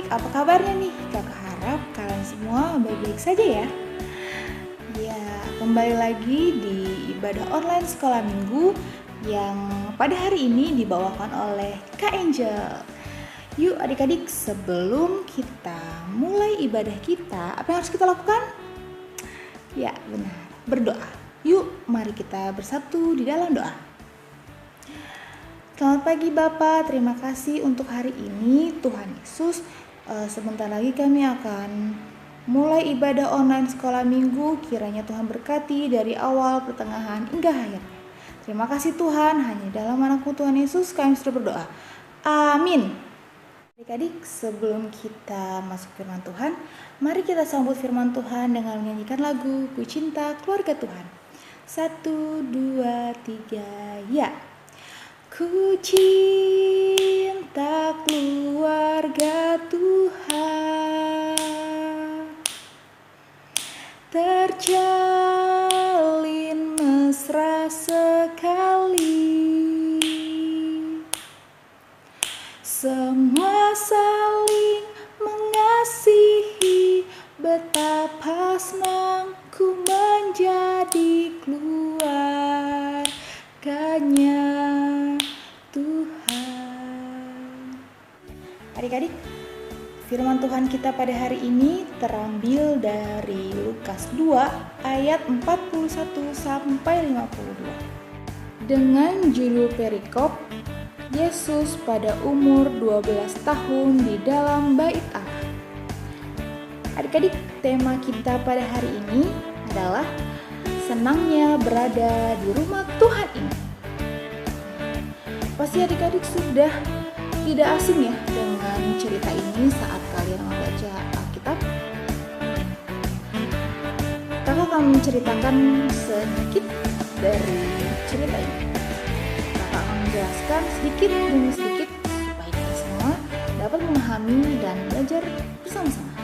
apa kabarnya nih? Kakak harap kalian semua baik-baik saja ya. Ya, kembali lagi di ibadah online sekolah minggu yang pada hari ini dibawakan oleh Kak Angel. Yuk adik-adik, sebelum kita mulai ibadah kita, apa yang harus kita lakukan? Ya, benar, berdoa. Yuk, mari kita bersatu di dalam doa. Selamat pagi Bapak, terima kasih untuk hari ini Tuhan Yesus. Sebentar lagi kami akan mulai ibadah online sekolah minggu. Kiranya Tuhan berkati dari awal, pertengahan, hingga akhir. Terima kasih Tuhan, hanya dalam nama Tuhan Yesus kami sudah berdoa. Amin. Adik-adik, sebelum kita masuk firman Tuhan, mari kita sambut firman Tuhan dengan menyanyikan lagu Ku Cinta Keluarga Tuhan. 1, 2, 3, ya. Ku cinta keluarga Tuhan, terjalin mesra sekali, semua saling mengasihi, betapa senang ku menjadi keluarganya Tuhan. Adik-adik, firman Tuhan kita pada hari ini terambil dari Lukas 2 ayat 41 sampai 52. Dengan judul perikop, Yesus pada umur 12 tahun di dalam bait Allah. Adik-adik, tema kita pada hari ini adalah senangnya berada di rumah Tuhan ini. Pasti adik-adik sudah tidak asing ya dengan cerita ini saat kalian membaca Alkitab. Kakak akan menceritakan sedikit dari cerita ini. Kakak akan menjelaskan sedikit demi sedikit supaya kita semua dapat memahami dan belajar bersama-sama.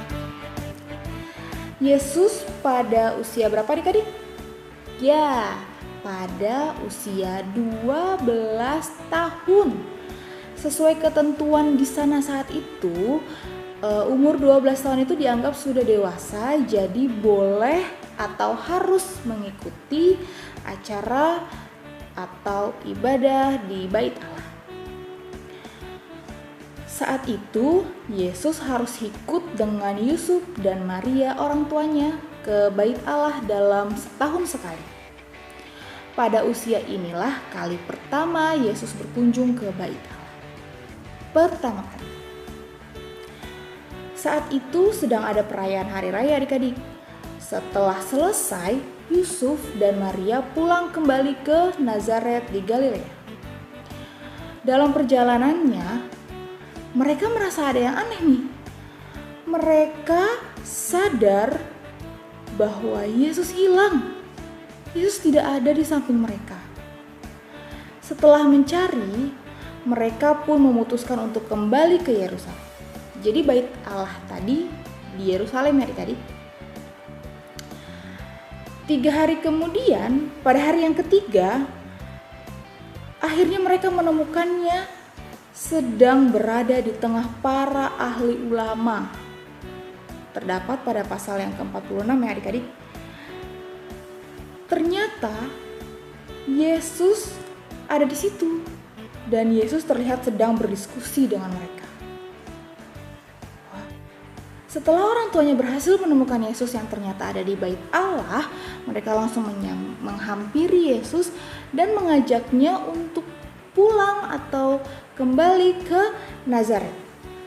Yesus pada usia berapa adik-adik? Ya, pada usia 12 tahun. Sesuai ketentuan di sana saat itu, umur 12 tahun itu dianggap sudah dewasa, jadi boleh atau harus mengikuti acara atau ibadah di bait Allah. Saat itu, Yesus harus ikut dengan Yusuf dan Maria orang tuanya ke bait Allah dalam setahun sekali. Pada usia inilah kali pertama Yesus berkunjung ke bait Allah. Pertama kali. Saat itu sedang ada perayaan hari raya adik-adik. Setelah selesai, Yusuf dan Maria pulang kembali ke Nazaret di Galilea. Dalam perjalanannya, mereka merasa ada yang aneh nih. Mereka sadar bahwa Yesus hilang. Yesus tidak ada di samping mereka. Setelah mencari, mereka pun memutuskan untuk kembali ke Yerusalem. Jadi bait Allah tadi di Yerusalem ya adik-adik. 3 hari kemudian, pada hari yang ketiga, akhirnya mereka menemukannya sedang berada di tengah para ahli ulama. Terdapat pada pasal yang ke-46 ya adik-adik. Ternyata Yesus ada di situ dan Yesus terlihat sedang berdiskusi dengan mereka. Setelah orang tuanya berhasil menemukan Yesus yang ternyata ada di bait Allah, mereka langsung menghampiri Yesus dan mengajaknya untuk pulang atau kembali ke Nazaret.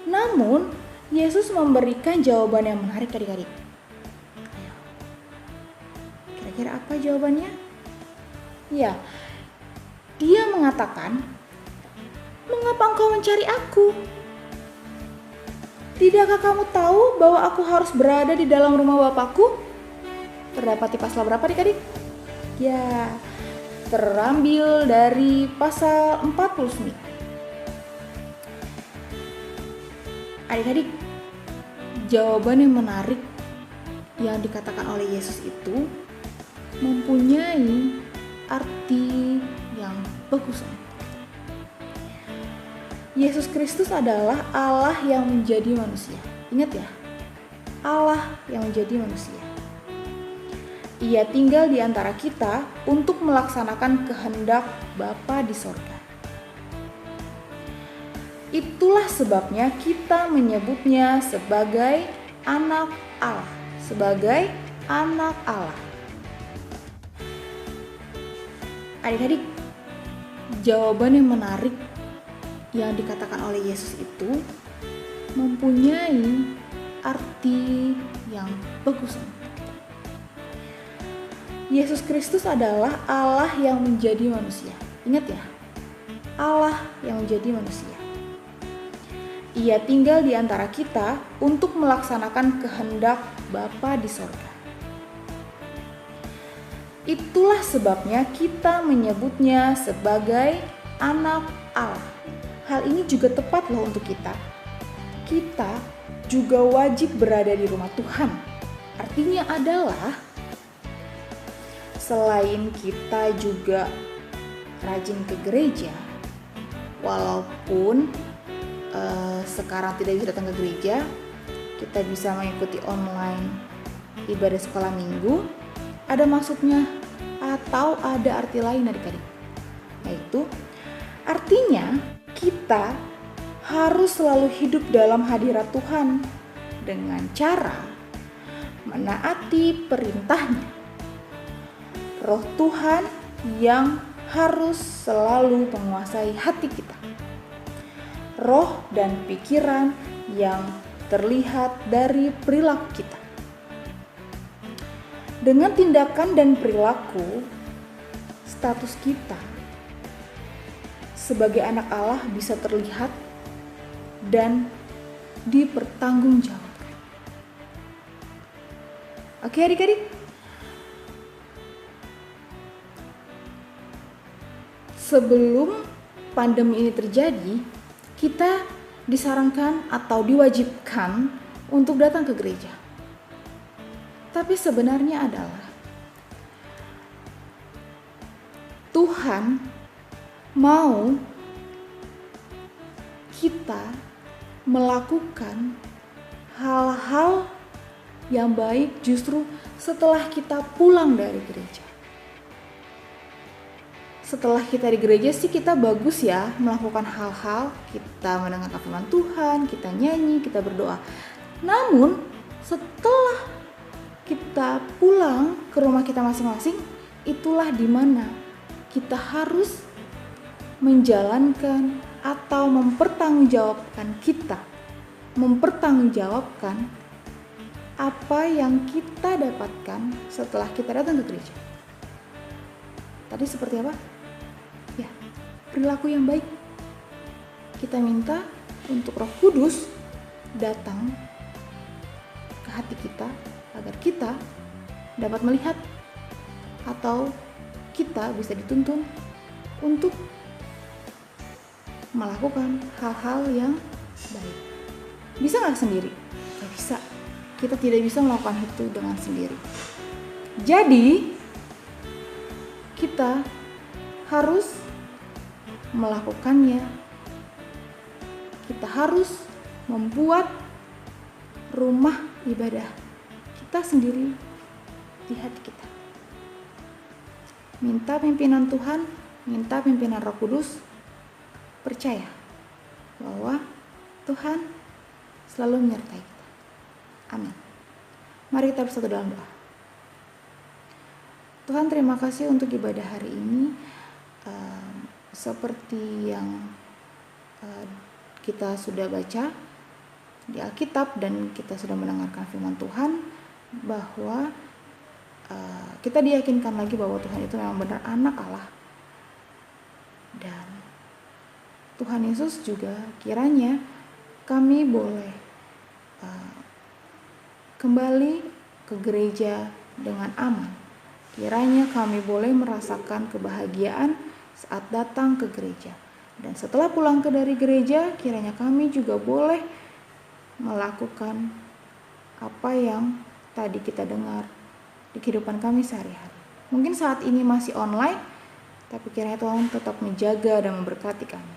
Namun, Yesus memberikan jawaban yang menarik adik-adik. Kira-kira apa jawabannya? Ya, dia mengatakan, "Mengapa engkau mencari aku? Tidakkah kamu tahu bahwa aku harus berada di dalam rumah Bapakku?" Terdapat di pasal berapa adik-adik? Ya, terambil dari pasal 49. Adik-adik, jawaban yang menarik yang dikatakan oleh Yesus itu mempunyai arti yang bagus. Yesus Kristus adalah Allah yang menjadi manusia. Ingat ya, Allah yang menjadi manusia. Ia tinggal di antara kita untuk melaksanakan kehendak Bapa di sorga. Itulah sebabnya kita menyebutnya sebagai anak Allah. Sebagai anak Allah. Adik-adik, jawaban yang menarik yang dikatakan oleh Yesus itu mempunyai arti yang bagus. Yesus Kristus adalah Allah yang menjadi manusia. Ingat ya, Allah yang menjadi manusia. Ia tinggal di antara kita untuk melaksanakan kehendak Bapa di sorga. Itulah sebabnya kita menyebutnya sebagai anak Allah. Hal ini juga tepat loh untuk kita. Kita juga wajib berada di rumah Tuhan. Artinya adalah selain kita juga rajin ke gereja, walaupun sekarang tidak bisa datang ke gereja, kita bisa mengikuti online ibadah sekolah minggu. Ada maksudnya atau ada arti lain adik-adik, yaitu artinya kita harus selalu hidup dalam hadirat Tuhan dengan cara menaati perintahnya. Roh Tuhan yang harus selalu menguasai hati kita. Roh dan pikiran yang terlihat dari perilaku kita. Dengan tindakan dan perilaku, status kita sebagai anak Allah bisa terlihat dan dipertanggungjawabkan. Oke adik-adik? Sebelum pandemi ini terjadi, kita disarankan atau diwajibkan untuk datang ke gereja. Tapi sebenarnya adalah Tuhan mau kita melakukan hal-hal yang baik justru setelah kita pulang dari gereja. Setelah kita di gereja sih kita bagus ya melakukan hal-hal, kita mendengarkan firman Tuhan, kita nyanyi, kita berdoa. Namun setelah kita pulang ke rumah kita masing-masing, itulah di mana kita harus menjalankan atau mempertanggungjawabkan apa yang kita dapatkan setelah kita datang ke gereja. Tadi seperti apa? Ya, perilaku yang baik. Kita minta untuk Roh Kudus datang ke hati kita agar kita dapat melihat atau kita bisa dituntun untuk melakukan hal-hal yang baik. Bisa nggak sendiri? Nggak bisa. Kita tidak bisa melakukan itu dengan sendiri. Jadi kita harus melakukannya. Kita harus membuat rumah ibadah kita sendiri di hati kita. Minta pimpinan Tuhan, minta pimpinan Roh Kudus, percaya bahwa Tuhan selalu menyertai kita. Amin. Mari kita bersatu dalam doa. Tuhan, terima kasih untuk ibadah hari ini. Seperti yang kita sudah baca di Alkitab dan kita sudah mendengarkan firman Tuhan, bahwa kita diyakinkan lagi bahwa Tuhan itu memang benar anak Allah. Dan Tuhan Yesus juga kiranya kami boleh kembali ke gereja dengan aman. Kiranya kami boleh merasakan kebahagiaan saat datang ke gereja. Dan setelah pulang dari gereja, kiranya kami juga boleh melakukan apa yang tadi kita dengar di kehidupan kami sehari-hari. Mungkin saat ini masih online, tapi kiranya Tuhan tetap menjaga dan memberkati kami.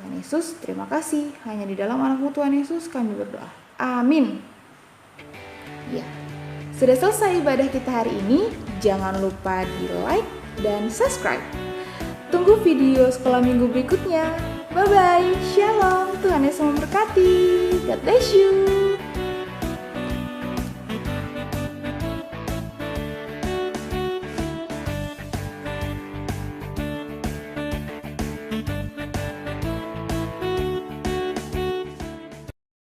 Tuhan Yesus, terima kasih. Hanya di dalam anakmu Tuhan Yesus kami berdoa. Amin. Ya, sudah selesai ibadah kita hari ini. Jangan lupa di like dan subscribe. Tunggu video sekolah minggu berikutnya. Bye-bye. Shalom. Tuhan Yesus memberkati. God bless you.